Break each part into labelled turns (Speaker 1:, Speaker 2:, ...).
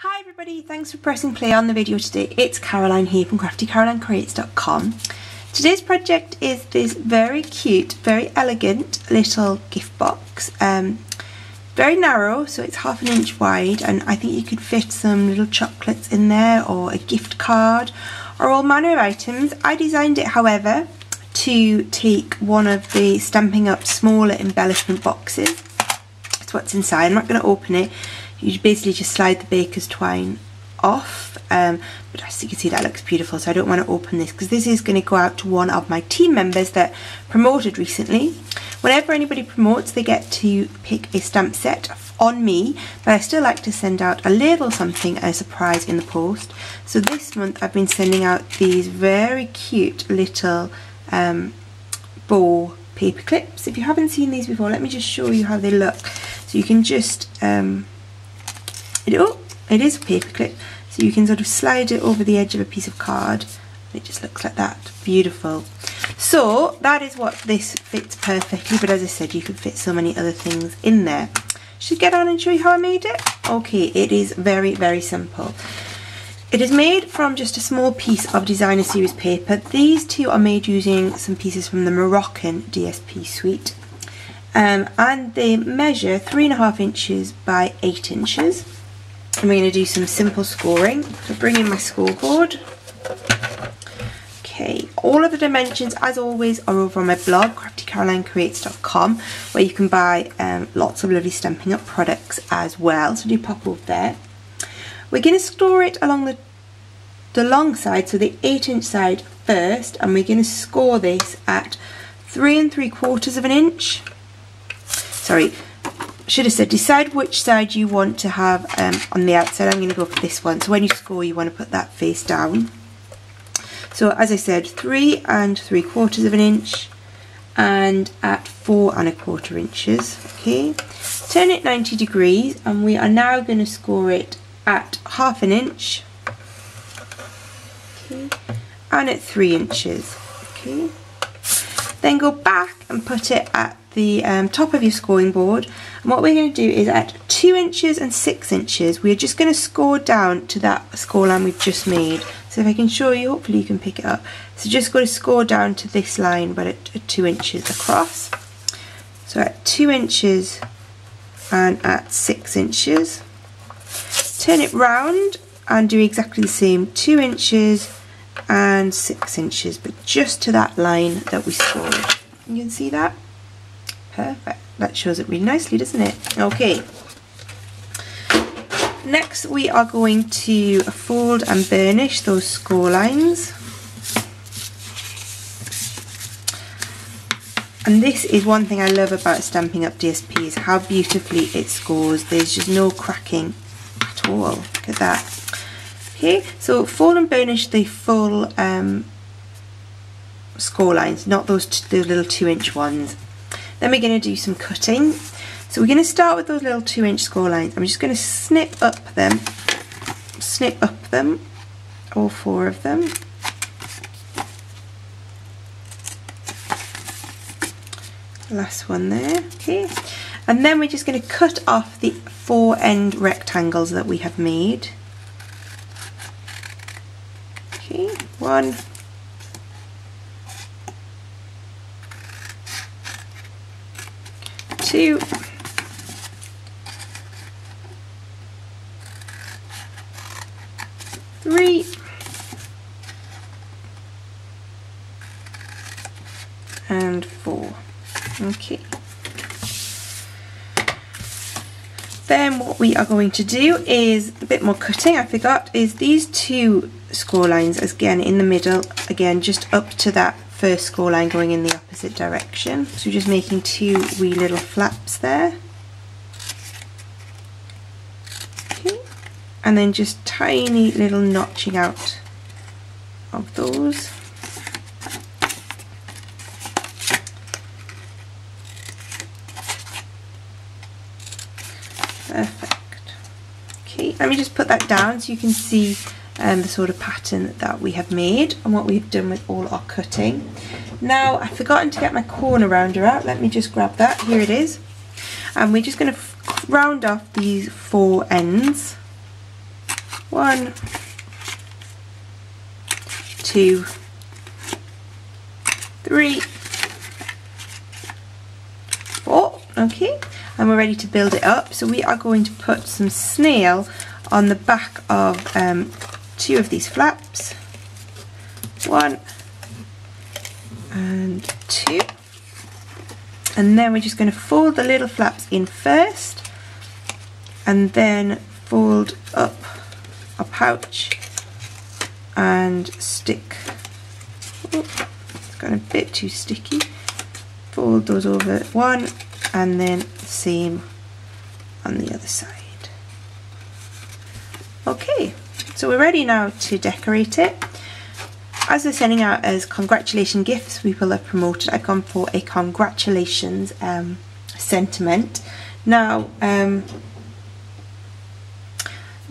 Speaker 1: Hi everybody, thanks for pressing play on the video today. It's Caroline here from craftycarolinecreates.com. Today's project is this very cute, very elegant little gift box. Very narrow, so it's 1/2 inch wide, and I think you could fit some little chocolates in there or a gift card or all manner of items. I designed it, however, to take one of the Stampin' Up smaller embellishment boxes. That's what's inside. I'm not going to open it. You basically just slide the baker's twine off, but as you can see that looks beautiful, so I don't want to open this because this is going to go out to one of my team members that promoted recently. Whenever anybody promotes, they get to pick a stamp set on me, but I still like to send out a little something as a surprise in the post. So this month I've been sending out these very cute little bow paper clips. If you haven't seen these before, let me just show you how they look. So you can just it is a paper clip, so you can sort of slide it over the edge of a piece of card. It just looks like that. Beautiful. So that is what this fits perfectly, but as I said, you could fit so many other things in there. Should I get on and show you how I made it? Okay, it is very, very simple. It is made from just a small piece of designer series paper. These two are made using some pieces from the Moroccan DSP suite. And they measure 3.5 inches by 8 inches. And we're going to do some simple scoring. So bring in my scoreboard. Okay, all of the dimensions, as always, are over on my blog, craftycarolinecreates.com, where you can buy lots of lovely Stampin' Up products as well. So do pop over there. We're going to store it along the long side, so the 8-inch side first, and we're going to score this at 3 3/4 inch. Sorry, should have said decide which side you want to have on the outside. I'm going to go for this one. So when you score, you want to put that face down. So as I said, 3 3/4 inch and at 4 1/4 inches. Okay, turn it 90 degrees, and we are now going to score it at 1/2 inch. Okay, and at 3 inches. Okay, then go back and put it at the top of your scoring board, and what we're going to do is at 2 inches and 6 inches we're just going to score down to that score line we've just made. So if I can show you, hopefully you can pick it up. So just got to score down to this line, but at 2 inches across. So at 2 inches and at 6 inches, turn it round and do exactly the same, 2 inches and 6 inches, but just to that line that we scored. You can see that? Perfect. That shows it really nicely, doesn't it? Okay. Next we are going to fold and burnish those score lines. And this is one thing I love about Stampin' Up DSP, is how beautifully it scores. There's just no cracking at all. Look at that. Okay, so fold and burnish the full score lines, not the little 2-inch ones. Then we're going to do some cutting. So we're going to start with those little 2-inch score lines. I'm just going to snip up them, all 4 of them. Last one there. Okay, and then we're just going to cut off the 4 end rectangles that we have made. Okay, 1, 2, 3, and 4. Okay. Then what we are going to do is a bit more cutting. I forgot, is these 2 score lines again in the middle, again just up to that first score line going in the opposite direction. So we're just making 2 wee little flaps there. Okay. And then just tiny little notching out of those. Perfect. Okay, let me just put that down so you can see the sort of pattern that we have made and what we've done with all our cutting. Now I've forgotten to get my corner rounder out. Let me just grab that. Here it is. And we're just going to round off these 4 ends. 1, 2, 3, 4. Okay, and we're ready to build it up. So we are going to put some snail on the back of 2 of these flaps. 1 and 2. And then we're just going to fold the little flaps in first, and then fold up our pouch and stick. Oh, it's got a bit too sticky. Fold those over 1, and then same on the other side. Okay, so we're ready now to decorate it. As we're sending out as congratulation gifts, people have promoted, I've gone for a congratulations sentiment. Now,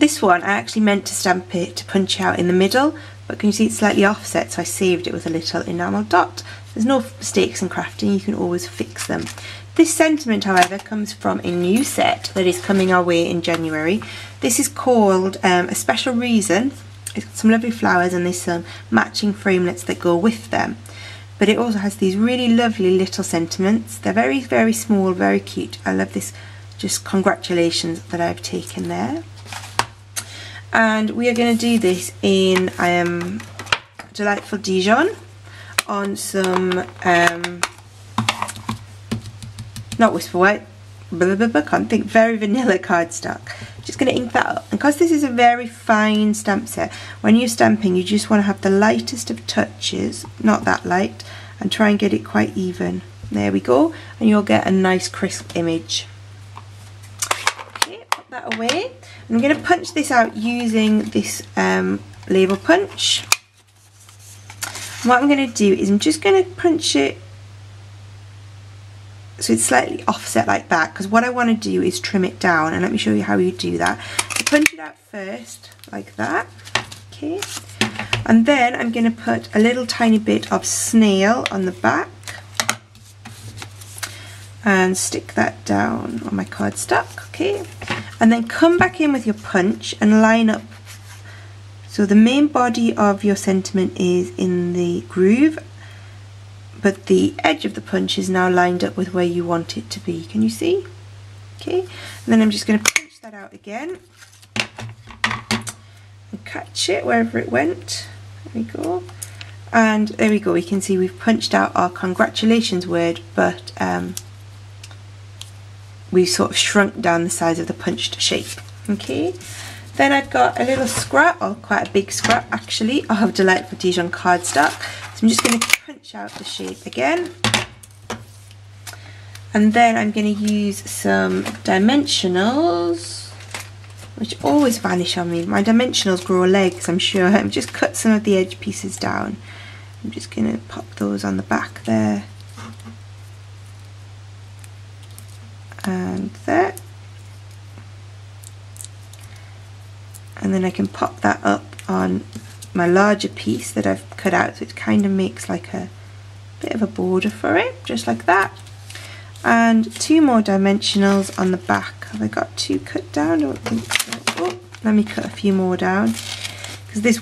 Speaker 1: this one I actually meant to stamp it to punch out in the middle, but can you see it's slightly offset, so I saved it with a little enamel dot. There's no mistakes in crafting, you can always fix them. This sentiment, however, comes from a new set that is coming our way in January. This is called A Special Reason. It's got some lovely flowers and there's some matching framelits that go with them. But it also has these really lovely little sentiments. They're very, very small, very cute. I love this, just congratulations that I've taken there. And we are going to do this in Delightful Dijon on some, not Whisper White, can't think, Very Vanilla cardstock. Just going to ink that up, and because this is a very fine stamp set, when you're stamping you just want to have the lightest of touches, not that light, and try and get it quite even. There we go, and you'll get a nice crisp image. Okay, put that away. I'm going to punch this out using this label punch. And what I'm going to do is I'm just going to punch it so it's slightly offset like that, because what I want to do is trim it down, and let me show you how you do that. So punch it out first like that, okay, and then I'm going to put a little tiny bit of snail on the back and stick that down on my cardstock, okay, and then come back in with your punch and line up. So the main body of your sentiment is in the groove, but the edge of the punch is now lined up with where you want it to be. Can you see? Okay, and then I'm just going to punch that out again and catch it wherever it went. There we go. And there we go, we can see we've punched out our congratulations word, but we've sort of shrunk down the size of the punched shape. Okay, then I've got a little scrap, or quite a big scrap actually, of Delightful Dijon cardstock. So I'm just going to punch out the shape again, and then I'm going to use some dimensionals, which always vanish on me. My dimensionals grow legs, I'm sure. I've just cut some of the edge pieces down. I'm just going to pop those on the back there and there, and then I can pop that up on my larger piece that I've cut out, so it kind of makes like a bit of a border for it, just like that. And 2 more dimensionals on the back. Have I got 2 cut down? I don't think so. Oh, let me cut a few more down, because this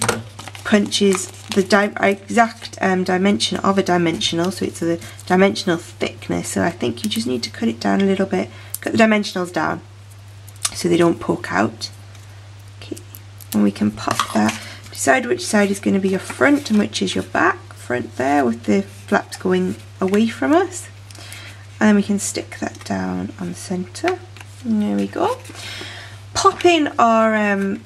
Speaker 1: punches the exact dimension of a dimensional, so it's a dimensional thickness, so I think you just need to cut it down a little bit, cut the dimensionals down so they don't poke out. Okay, and we can pop that. Decide which side is going to be your front and which is your back. Front there with the flaps going away from us, and then we can stick that down on the centre. There we go. Pop in our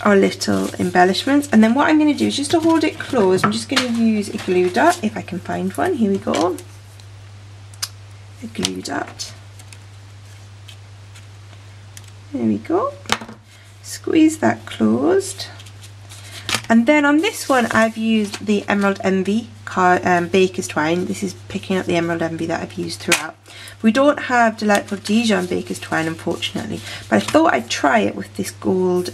Speaker 1: little embellishments, and then what I'm going to do is just to hold it closed, I'm just going to use a glue dot if I can find one. Here we go. A glue dot. There we go. Squeeze that closed. And then on this one I've used the Emerald Envy Baker's Twine. This is picking up the Emerald Envy that I've used throughout. We don't have Delightful Dijon Baker's Twine, unfortunately, but I thought I'd try it with this gold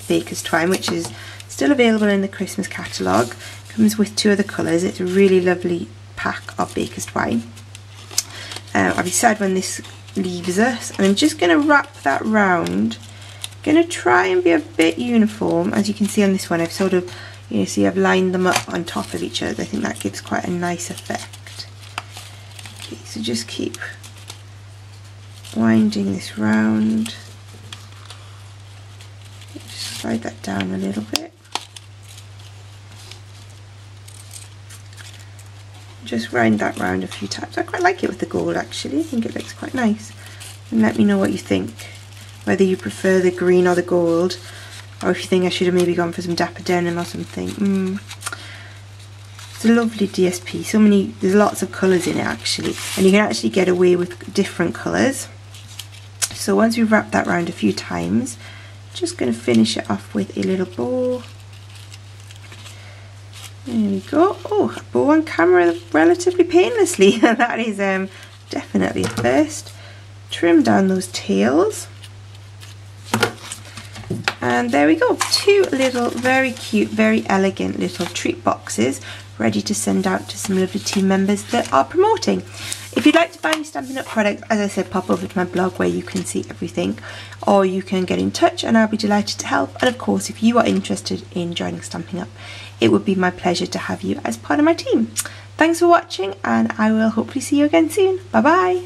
Speaker 1: Baker's Twine, which is still available in the Christmas catalogue. Comes with 2 other colours. It's a really lovely pack of Baker's Twine. I'll decide when this leaves us, and I'm just going to wrap that round Going to try and be a bit uniform. As you can see on this one, I've sort of, you know, see I've lined them up on top of each other. I think that gives quite a nice effect. Okay, so just keep winding this round. Just slide that down a little bit. Just round that round a few times. I quite like it with the gold actually. I think it looks quite nice. And let me know what you think. Whether you prefer the green or the gold, or if you think I should have maybe gone for some dapper denim or something. It's a lovely DSP. There's lots of colours in it actually, and you can actually get away with different colours. So once we've wrapped that round a few times, just going to finish it off with a little bow. There we go. Oh, a bow on camera relatively painlessly. That is definitely a first. Trim down those tails. And there we go. 2 little very cute, very elegant little treat boxes ready to send out to some lovely team members that are promoting. If you'd like to buy any Stampin' Up products, as I said, pop over to my blog where you can see everything, or you can get in touch and I'll be delighted to help. And of course, if you are interested in joining Stampin' Up, it would be my pleasure to have you as part of my team. Thanks for watching, and I will hopefully see you again soon. Bye bye.